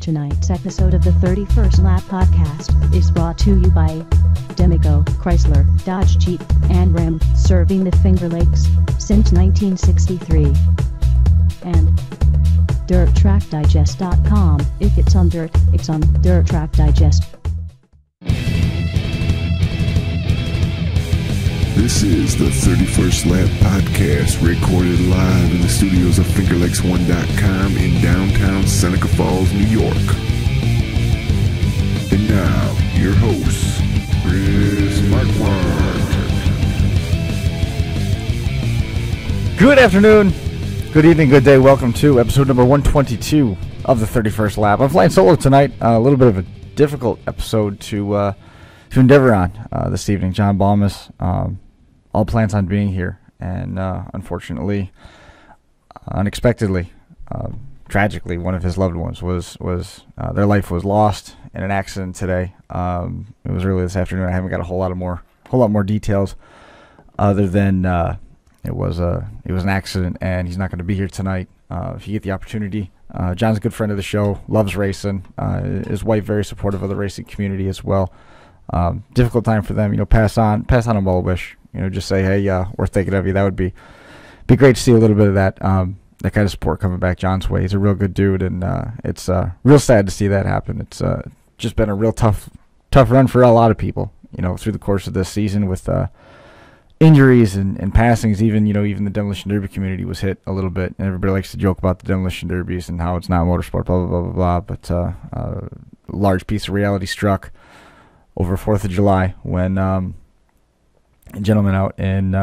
Tonight's episode of the 31st Lap Podcast is brought to you by Demico, Chrysler, Dodge Jeep, and Ram, serving the Finger Lakes since 1963. And DirtTrackDigest.com. If it's on dirt, it's on Dirt Track Digest. This is the 31st Lap Podcast, recorded live in the studios of FingerLakes1.com in downtown Seneca Falls, New York. And now, your host, Chris Marquardt. Good afternoon, good evening, good day. Welcome to episode number 122 of the 31st Lap. I'm flying solo tonight. A little bit of a difficult episode to endeavor on this evening. John Balmas all plans on being here, and unfortunately, unexpectedly, tragically, one of his loved ones was their life was lost in an accident today. It was early this afternoon. I haven't got a whole lot more details, other than it was an accident, and he's not going to be here tonight. If you get the opportunity, John's a good friend of the show, loves racing. His wife very supportive of the racing community as well. Difficult time for them, pass on a well wish, just say, hey, we're thinking of you. That would be great to see a little bit of that kind of support coming back John's way. He's a real good dude, and it's real sad to see that happen. It's just been a real tough run for a lot of people, through the course of this season with injuries and passings. Even the Demolition Derby community was hit a little bit, and everybody likes to joke about the Demolition Derbies and how it's not motorsport, blah, blah, blah, blah, blah, but a large piece of reality struck over 4th of July when a gentleman out in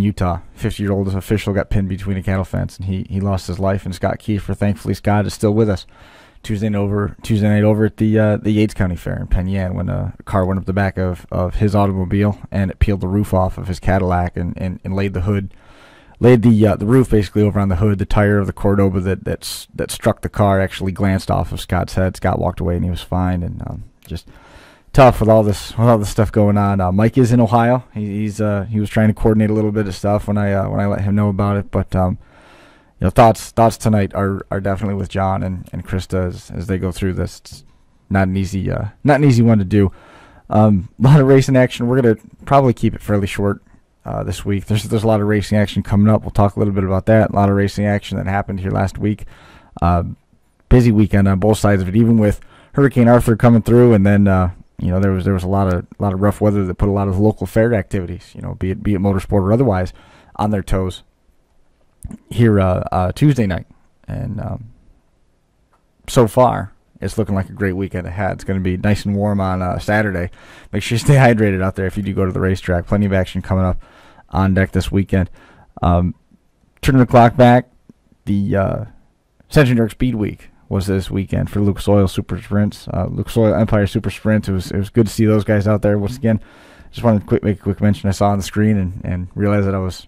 Utah, 50-year-old official, got pinned between a cattle fence, and he lost his life. And Scott Kiefer, thankfully, Scott is still with us. Tuesday night over at the Yates County Fair in Penn Yan, when a car went up the back of his automobile, and it peeled the roof off of his Cadillac and laid the roof basically over on the hood. The tire of the Cordoba that struck the car actually glanced off of Scott's head. Scott walked away and he was fine, and just tough with all this stuff going on. Mike is in Ohio. He was trying to coordinate a little bit of stuff when I let him know about it. But thoughts tonight are definitely with John and Krista as they go through this. It's not an easy one to do. A lot of racing action. We're gonna probably keep it fairly short this week. There's a lot of racing action coming up. We'll talk a little bit about that. A lot of racing action that happened here last week. Busy weekend on both sides of it, even with Hurricane Arthur coming through, and then there was a lot of rough weather that put a lot of local fair activities, be it motorsport or otherwise, on their toes here Tuesday night. And so far, it's looking like a great weekend ahead. It's going to be nice and warm on Saturday. Make sure you stay hydrated out there if you do go to the racetrack. Plenty of action coming up on deck this weekend. Turning the clock back, the Central New York Speed Week was this weekend for Lucas Oil Super Sprints, Lucas Oil Empire Super Sprints. It was good to see those guys out there. Once again, just wanted to make a quick mention. I saw on the screen and realized that I was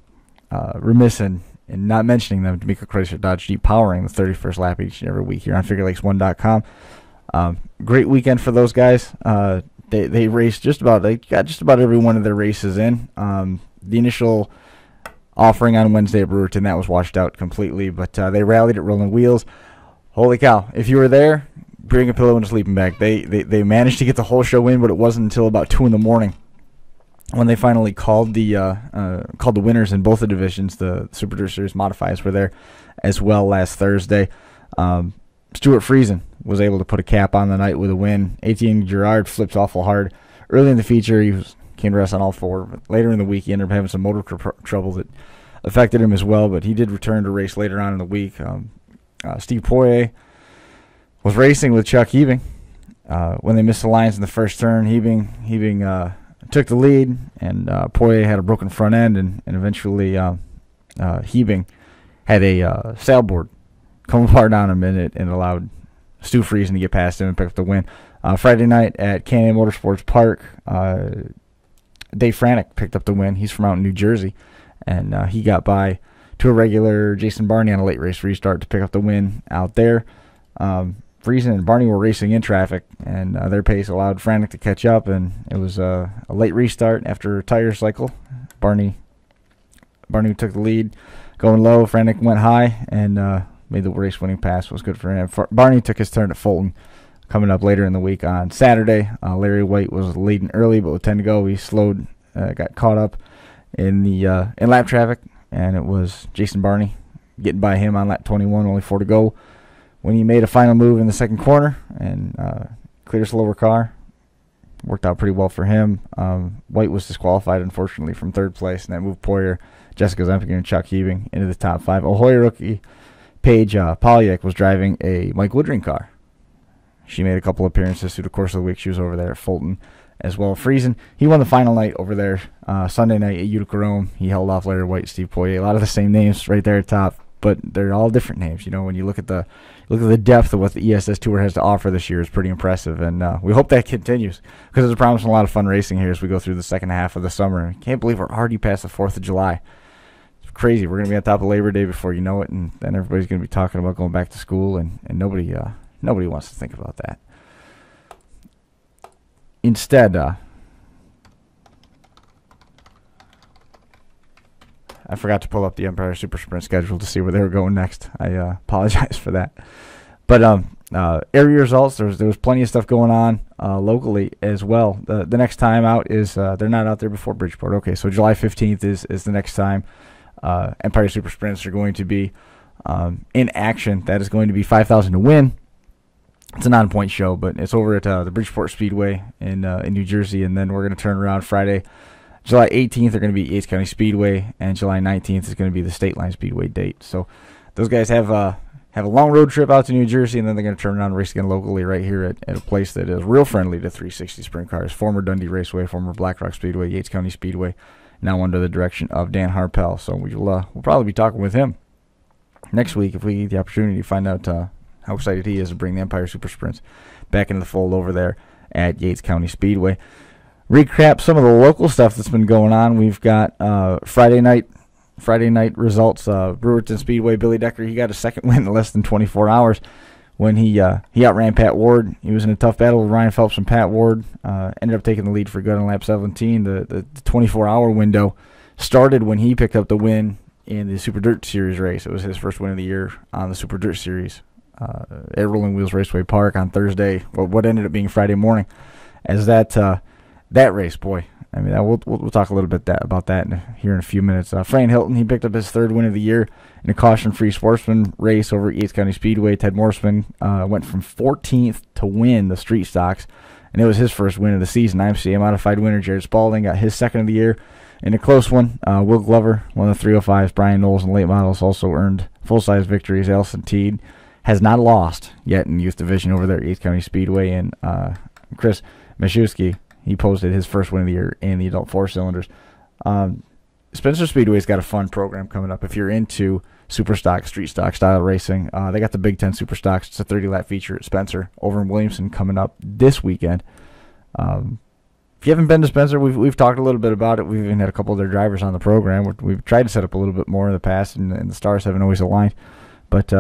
remiss in not mentioning them. Demico, Chrysler, Dodge Jeep powering the 31st lap each and every week here on FingerLakes1.com. Great weekend for those guys. They raced they got just about every one of their races in. The initial offering on Wednesday at Brewerton, that was washed out completely, but they rallied at Rolling Wheels. Holy cow, if you were there, bring a pillow and a sleeping bag. They managed to get the whole show in, but it wasn't until about 2 in the morning when they finally called the winners in both the divisions. The Super Dirt Series modifieds were there as well last Thursday. Stuart Friesen was able to put a cap on the night with a win. Etienne Girard flipped awful hard. Early in the feature, came to rest on all four, but later in the week he ended up having some motor trouble that affected him as well, but he did return to race later on in the week. Steve Poirier was racing with Chuck Hebing. When they missed the lines in the first turn, Hebing took the lead, and Poirier had a broken front end, and eventually Hebing had a sailboard come apart on him, and it allowed Stu Friesen to get past him and pick up the win. Friday night at Can-Am Motorsports Park, Dave Franek picked up the win. He's from out in New Jersey, and he got by to a regular Jason Barney on a late race restart to pick up the win out there. Friesen and Barney were racing in traffic, and their pace allowed Franek to catch up, and it was a late restart after a tire cycle. Barney took the lead, going low. Franek went high, and made the race-winning pass. Was good for him. Barney took his turn at Fulton. Coming up later in the week on Saturday, Larry White was leading early, but with 10 to go, he slowed, got caught up in the in lap traffic, and it was Jason Barney getting by him on lap 21, only 4 to go, when he made a final move in the second corner and cleared a slower car. Worked out pretty well for him. White was disqualified, unfortunately, from third place, and that moved Poyer, Jessica Zempian, and Chuck Hebing into the top 5. Ahoy rookie Paige Polyak was driving a Mike Woodring car. She made a couple appearances through the course of the week. She was over there at Fulton as well. Friesen, he won the final night over there Sunday night at Utica Rome. He held off Larry White, Steve Poirier. A lot of the same names right there at top, but they're all different names. When you look at the depth of what the ESS Tour has to offer this year, is pretty impressive, and we hope that continues, because it's promising a lot of fun racing here as we go through the second half of the summer. I can't believe we're already past the 4th of July. It's crazy. We're going to be on top of Labor Day before you know it, and then everybody's going to be talking about going back to school, and nobody wants to think about that. Instead, I forgot to pull up the Empire Super Sprint schedule to see where they were going next. I apologize for that. But area results, there was plenty of stuff going on locally as well. The next time out is, they're not out there before Bridgeport. Okay, so July 15th is the next time Empire Super Sprints are going to be in action. That is going to be $5,000 to win. It's a 9-point show, but it's over at the Bridgeport Speedway in New Jersey, and then we're going to turn around Friday, July 18th. They're going to be Yates County Speedway, and July 19th is going to be the State Line Speedway date. So those guys have a long road trip out to New Jersey, and then they're going to turn around and race again locally right here at a place that is real friendly to 360 sprint cars. Former Dundee Raceway, former Black Rock Speedway, Yates County Speedway, now under the direction of Dan Harpel. So we'll probably be talking with him next week if we get the opportunity to find out how excited he is to bring the Empire Super Sprints back into the fold over there at Yates County Speedway. Recap some of the local stuff that's been going on. We've got Friday night results. Brewerton Speedway, Billy Decker, he got a second win in less than 24 hours when he outran Pat Ward. He was in a tough battle with Ryan Phelps and Pat Ward. Ended up taking the lead for good on lap 17. The 24-hour window started when he picked up the win in the Super Dirt Series race. It was his first win of the year on the Super Dirt Series at Rolling Wheels Raceway Park on Thursday, what ended up being Friday morning. As that race, boy, I mean, we'll talk a little bit about that here in a few minutes. Fran Hilton, he picked up his third win of the year in a caution-free sportsman race over at Yates County Speedway. Ted Morseman went from 14th to win the street stocks, and it was his first win of the season. IMCA modified winner Jared Spalding got his second of the year in a close one. Will Glover won the 305s. Brian Knowles and late models also earned full-size victories. Elson Teed has not lost yet in youth division over there at Yates County Speedway, and Chris Maszewski, he posted his first win of the year in the adult 4-cylinders. Spencer Speedway's got a fun program coming up. If you're into super stock, street stock style racing, they got the Big Ten Super Stocks. It's a 30-lap feature at Spencer over in Williamson coming up this weekend. If you haven't been to Spencer, we've talked a little bit about it. We've even had a couple of their drivers on the program. We've tried to set up a little bit more in the past, and the stars haven't always aligned. But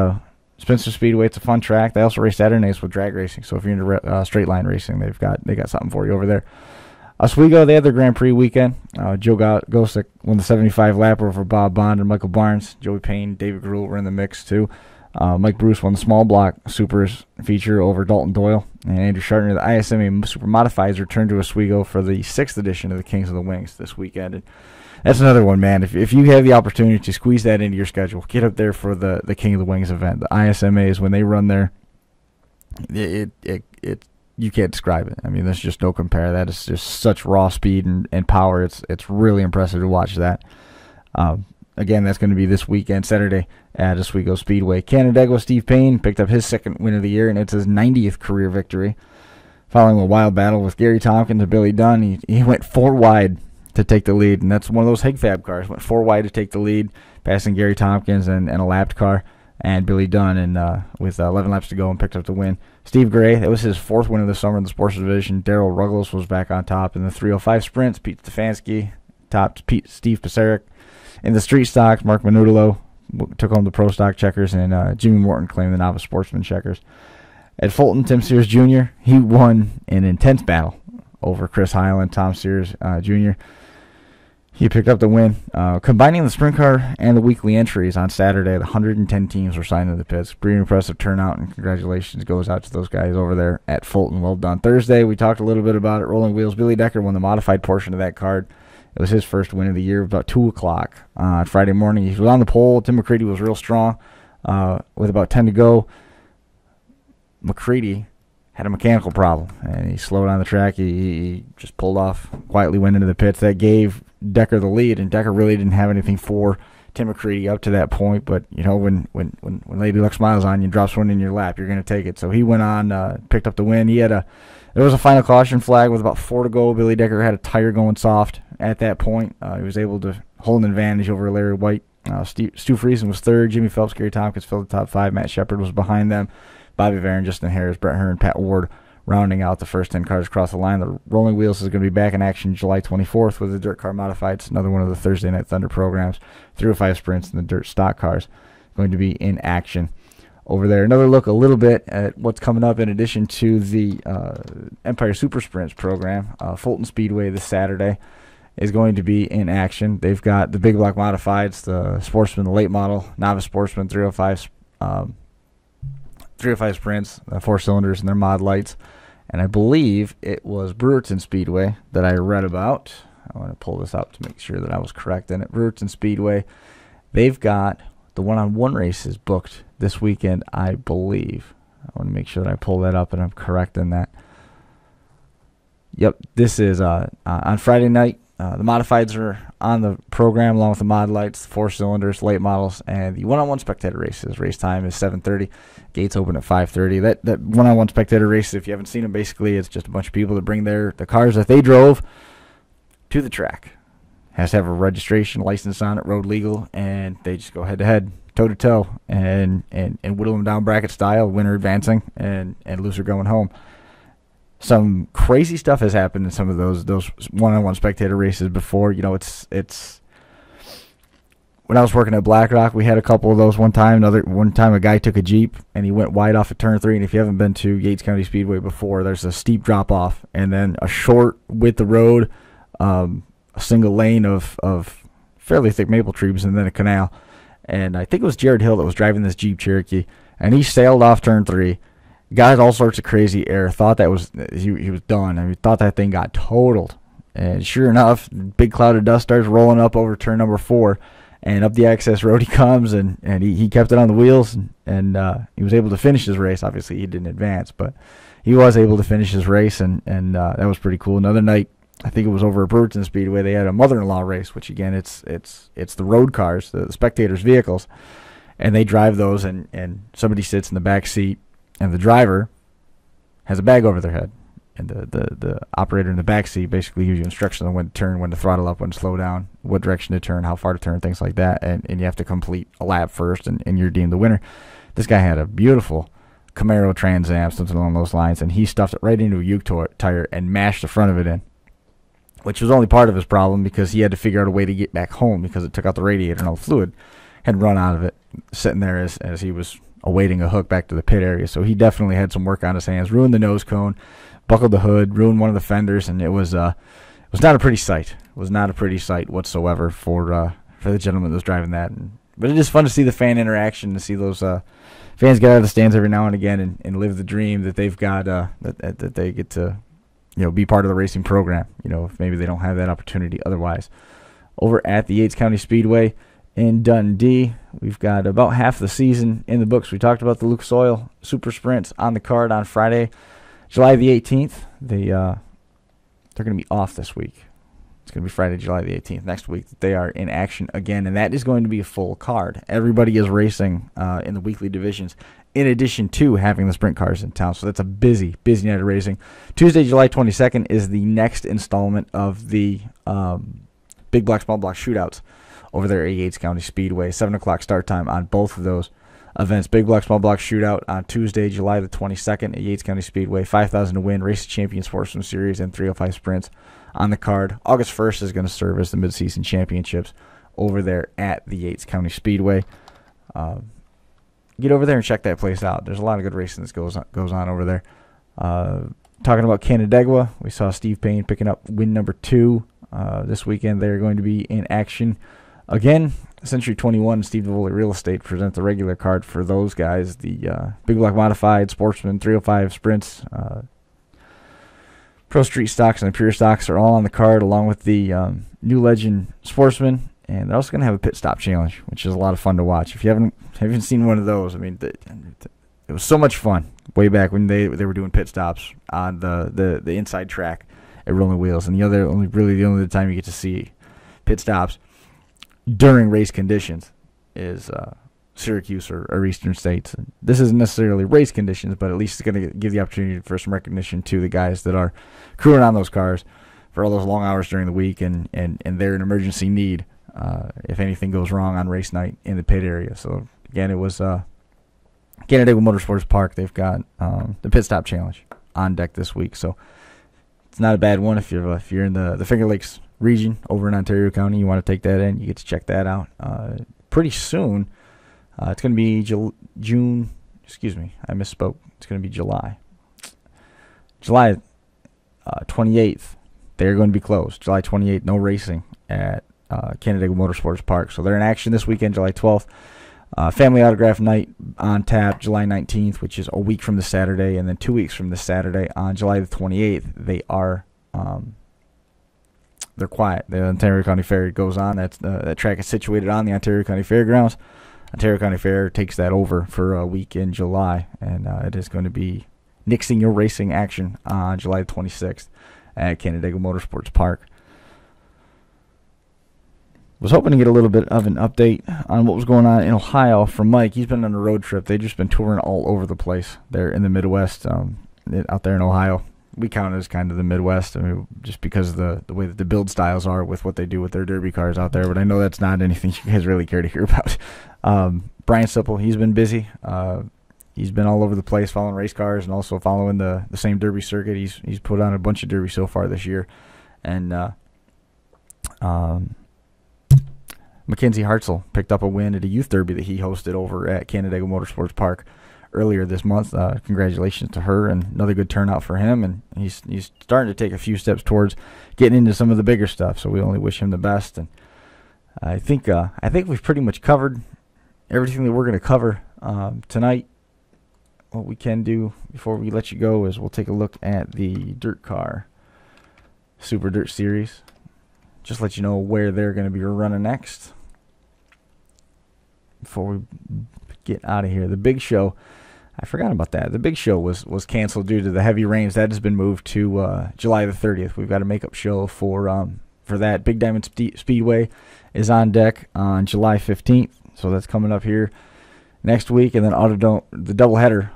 Spencer Speedway, it's a fun track. They also race Saturdays with drag racing. So if you're into straight line racing, they got something for you over there. Oswego, they had their Grand Prix weekend. Joe Gosick won the 75 lapper over Bob Bond and Michael Barnes. Joey Payne, David Gruhl were in the mix too. Mike Bruce won the small block supers feature over Dalton Doyle. And Andrew Shartner, the ISMA Super Modifieds, returned to Oswego for the 6th edition of the Kings of the Wings this weekend. And that's another one, man. If you have the opportunity to squeeze that into your schedule, get up there for the King of the Wings event. The ISMAs, when they run there, it you can't describe it. I mean, there's just no compare. That is just such raw speed and power. It's really impressive to watch that. Again, that's going to be this weekend, Saturday, at Oswego Speedway. Canandaigua, Steve Payne picked up his second win of the year, and it's his 90th career victory. Following a wild battle with Gary Tompkins and Billy Dunn, he went 4 wide to take the lead, and that's one of those Higfab cars. Went 4 wide to take the lead, passing Gary Tompkins and a lapped car, and Billy Dunn, and with 11 laps to go, and picked up the win. Steve Gray, that was his 4th win of the summer in the sports division. Daryl Ruggles was back on top in the 305 sprints. Pete Stefanski topped Steve Paseric. In the street stocks, Mark Manutolo took home the pro stock checkers, and Jimmy Morton claimed the novice sportsman checkers. At Fulton, Tim Sears Jr., he won an intense battle over Chris Hyland, Tom Sears Jr. He picked up the win. Combining the sprint car and the weekly entries on Saturday, the 110 teams were signed to the pits. Pretty impressive turnout, and congratulations goes out to those guys over there at Fulton. Well done. Thursday, we talked a little bit about it. Rolling Wheels, Billy Decker won the modified portion of that card. It was his first win of the year, about 2 o'clock on Friday morning. He was on the pole. Tim McCready was real strong with about 10 to go. McCready had a mechanical problem, and he slowed on the track. He just pulled off, quietly went into the pits. That gave Decker the lead, and Decker really didn't have anything for Tim McCready up to that point. But, you know, when Lady Luck smiles on you and drops one in your lap, you're going to take it. So he went on, picked up the win. There was a final caution flag with about 4 to go. Billy Decker had a tire going soft at that point. He was able to hold an advantage over Larry White. Stu Friesen was third. Jimmy Phelps, Gary Tompkins filled the top 5. Matt Shepard was behind them. Bobby Varon, Justin Harris, Brett Hearn, Pat Ward rounding out the first 10 cars across the line. The Rolling Wheels is going to be back in action July 24th with the Dirt Car Modifieds, another one of the Thursday Night Thunder programs. 305 sprints and the Dirt Stock cars going to be in action over there. Another look a little bit at what's coming up in addition to the Empire Super Sprints program. Fulton Speedway this Saturday is going to be in action. They've got the Big Block Modifieds, the Sportsman, the Late Model, Novice Sportsman, 305 sprints, 4 cylinders, and their mod lights. And I believe it was Brewerton Speedway that I read about. I want to pull this up to make sure that I was correct in it. Brewerton Speedway, they've got the one-on-one races booked this weekend, I believe. I want to make sure that I pull that up and I'm correct in that. Yep, this is on Friday night. The modifieds are on the program along with the mod lights, 4 cylinders, late models, and the one-on-one spectator races. Race time is 7:30. Gates open at 5:30. That one-on-one spectator races, if you haven't seen them, basically it's just a bunch of people that bring the cars that they drove to the track. Has to have a registration, license on it, road legal, and they just go head-to-head, toe-to-toe, and whittle them down bracket style, winner advancing, and loser going home. Some crazy stuff has happened in some of those one-on-one spectator races before. You know, it's when I was working at BlackRock, we had a couple of those one time. One time a guy took a Jeep and he went wide off at turn 3. And if you haven't been to Yates County Speedway before, there's a steep drop off and then a short width of road, a single lane of fairly thick maple trees, and then a canal. And I think it was Jared Hill that was driving this Jeep Cherokee, and he sailed off turn 3. Got all sorts of crazy air. Thought that was he was done. I mean, thought that thing got totaled. And sure enough, big cloud of dust starts rolling up over turn number 4, and up the access road he comes, and he kept it on the wheels, and he was able to finish his race. Obviously, he didn't advance, but he was able to finish his race, and that was pretty cool. Another night, I think it was over at Brewerton Speedway, they had a mother-in-law race, which again, it's the road cars, the spectators' vehicles, and they drive those, and somebody sits in the back seat. And the driver has a bag over their head. And the operator in the back seat basically gives you instructions on when to turn, when to throttle up, when to slow down, what direction to turn, how far to turn, things like that. And you have to complete a lap first, and you're deemed the winner. This guy had a beautiful Camaro Trans Am, something along those lines, and he stuffed it right into a Uke tire and mashed the front of it in, which was only part of his problem because he had to figure out a way to get back home because it took out the radiator and all the fluid had run out of it, sitting there as he was awaiting a hook back to the pit area. So he definitely had some work on his hands. Ruined the nose cone, buckled the hood, ruined one of the fenders, and it was not a pretty sight. It was not a pretty sight whatsoever for the gentleman that was driving that. But it is fun to see the fan interaction, to see those fans get out of the stands every now and again and live the dream that they've got, that they get to, be part of the racing program. If maybe they don't have that opportunity otherwise. Over at the Yates County Speedway in Dundee, we've got about half the season in the books. We talked about the Lucas Oil Super Sprints on the card on Friday, July the 18th. They're going to be off this week. It's going to be Friday, July the 18th. Next week, they are in action again, and that is going to be a full card. Everybody is racing in the weekly divisions, in addition to having the sprint cars in town. So that's a busy night of racing. Tuesday, July 22nd is the next installment of the Big Block, Small Block shootouts over there at Yates County Speedway. 7 o'clock start time on both of those events. Big Block, Small Block shootout on Tuesday, July the 22nd at Yates County Speedway. $5,000 to win, Race of Champions Sportsman Series, and 305 sprints on the card. August 1st is going to serve as the midseason championships over there at the Yates County Speedway. Get over there and check that place out. There's a lot of good racing that goes on over there. Talking about Canandaigua, we saw Steve Payne picking up win number 2 this weekend. They're going to be in action again. Century 21 and Steve Davoli Real Estate present the regular card for those guys. The Big Block Modified, Sportsman, 305 Sprints, Pro Street Stocks, and Imperial Stocks are all on the card, along with the New Legend Sportsman. And they're also going to have a pit stop challenge, which is a lot of fun to watch. If you haven't seen one of those, I mean, it was so much fun way back when they were doing pit stops on the inside track at Rolling Wheels. And the only time you get to see pit stops during race conditions is Syracuse or Eastern States. And this isn't necessarily race conditions, but at least it's going to give the opportunity for some recognition to the guys that are crewing on those cars for all those long hours during the week, and they're an emergency need if anything goes wrong on race night in the pit area. So again, it was Canandaigua Motorsports Park. They've got the pit stop challenge on deck this week, so it's not a bad one if you're in the Finger Lakes region over in Ontario County. You want to take that in, you get to check that out pretty soon. It's going to be June. Excuse me, I misspoke. It's going to be July 28th. They're going to be closed. July 28th, no racing at Canandaigua Motorsports Park. So they're in action this weekend, July 12th. Family Autograph Night on tap July 19th, which is a week from the Saturday, and then 2 weeks from this Saturday on July the 28th. They are they're quiet. The Ontario County Fair goes on. That track is situated on the Ontario County Fairgrounds. Ontario County Fair takes that over for a week in July, and it is going to be nixing your racing action on July 26th at Canandaigua Motorsports Park. Was hoping to get a little bit of an update on what was going on in Ohio from Mike. He's been on a road trip. They've just been touring all over the place there in the Midwest, out there in Ohio. We count it as kind of the Midwest, I mean, just because of the way that the build styles are with what they do with their derby cars out there. But I know that's not anything you guys really care to hear about. Brian Sipple, he's been busy. He's been all over the place following race cars and also following the same derby circuit. He's put on a bunch of derby so far this year. And Mackenzie Hartzell picked up a win at a youth derby that he hosted over at Canandaigua Motorsports Park earlier this month. Congratulations to her, and another good turnout for him. And he's starting to take a few steps towards getting into some of the bigger stuff. So we only wish him the best. And I think we've pretty much covered everything that we're going to cover tonight. What we can do before we let you go is we'll take a look at the Dirt Car Super Dirt Series. Just let you know where they're going to be running next before we get out of here. The big show, I forgot about that. The big show was canceled due to the heavy rains. That has been moved to July the 30th. We've got a makeup show for that. Big Diamond Speedway is on deck on July 15th, so that's coming up here next week. And then the doubleheader,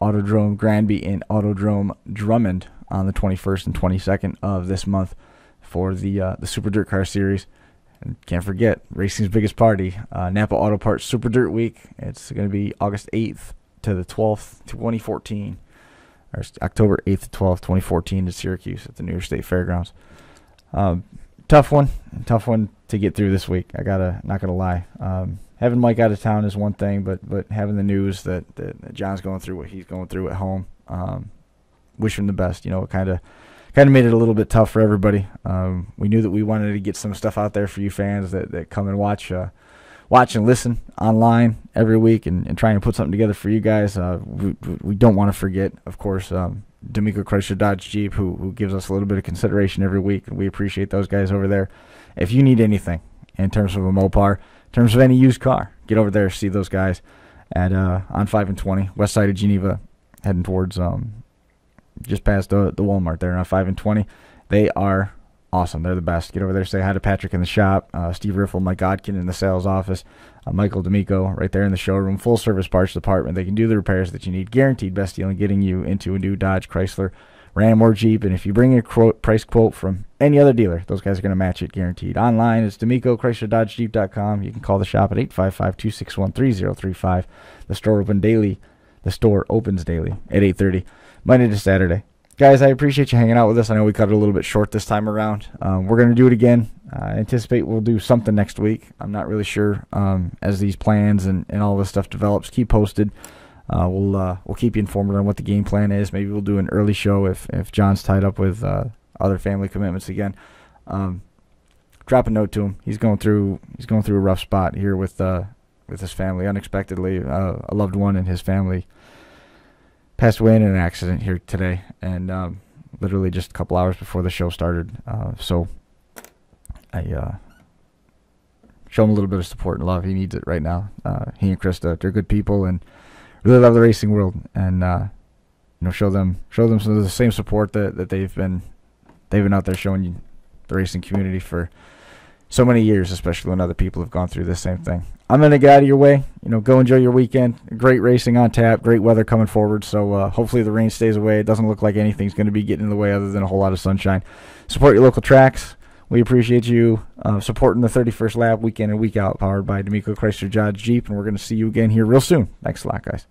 Autodrome Granby and Autodrome Drummond on the 21st and 22nd of this month for the Super Dirt Car Series. And can't forget, racing's biggest party, Napa Auto Parts Super Dirt Week. It's going to be August 8th to the 12th, 2014, or October 8th to 12th, 2014 at Syracuse at the New York State Fairgrounds. Tough one to get through this week. Not gonna lie. Having Mike out of town is one thing, but having the news that John's going through what he's going through at home, wish him the best. It kind of made it a little bit tough for everybody. We knew that we wanted to get some stuff out there for you fans that come and watch and listen online every week and trying to put something together for you guys. We don't want to forget, of course, D'Amico Chrysler Dodge Jeep, who gives us a little bit of consideration every week, and we appreciate those guys over there. If you need anything in terms of a Mopar, in terms of any used car, get over there, see those guys at on 5 and 20, west side of Geneva, heading towards just past the Walmart there on 5 and 20. They are awesome. They're the best. Get over there, say hi to Patrick in the shop, Steve Riffle, Mike Godkin in the sales office, Michael D'Amico right there in the showroom, full service parts department. They can do the repairs that you need. Guaranteed best deal in getting you into a new Dodge, Chrysler, Ram, or Jeep. And if you bring a price quote from any other dealer, those guys are going to match it, guaranteed. Online, it's D'Amico, ChryslerDodgeJeep.com. You can call the shop at 855-261-3035. The store opens daily at 8:30, Monday to Saturday. Guys, I appreciate you hanging out with us. I know we cut it a little bit short this time around. We're going to do it again. I anticipate we'll do something next week. I'm not really sure as these plans and all this stuff develops. Keep posted. We'll keep you informed on what the game plan is. Maybe we'll do an early show if John's tied up with other family commitments again. drop a note to him. He's going through a rough spot here with his family. Unexpectedly, a loved one in his family passed away in an accident here today, and literally just a couple hours before the show started. So I show him a little bit of support and love. He needs it right now. He and Krista, they're good people and really love the racing world, and show them some of the same support that they've been out there showing you, the racing community, for so many years, especially when other people have gone through the same thing. I'm going to get out of your way. Go enjoy your weekend. Great racing on tap. Great weather coming forward. So hopefully the rain stays away. It doesn't look like anything's going to be getting in the way other than a whole lot of sunshine. Support your local tracks. We appreciate you supporting the 31st Lap week in and week out, powered by D'Amico Chrysler Dodge Jeep. And we're going to see you again here real soon. Thanks a lot, guys.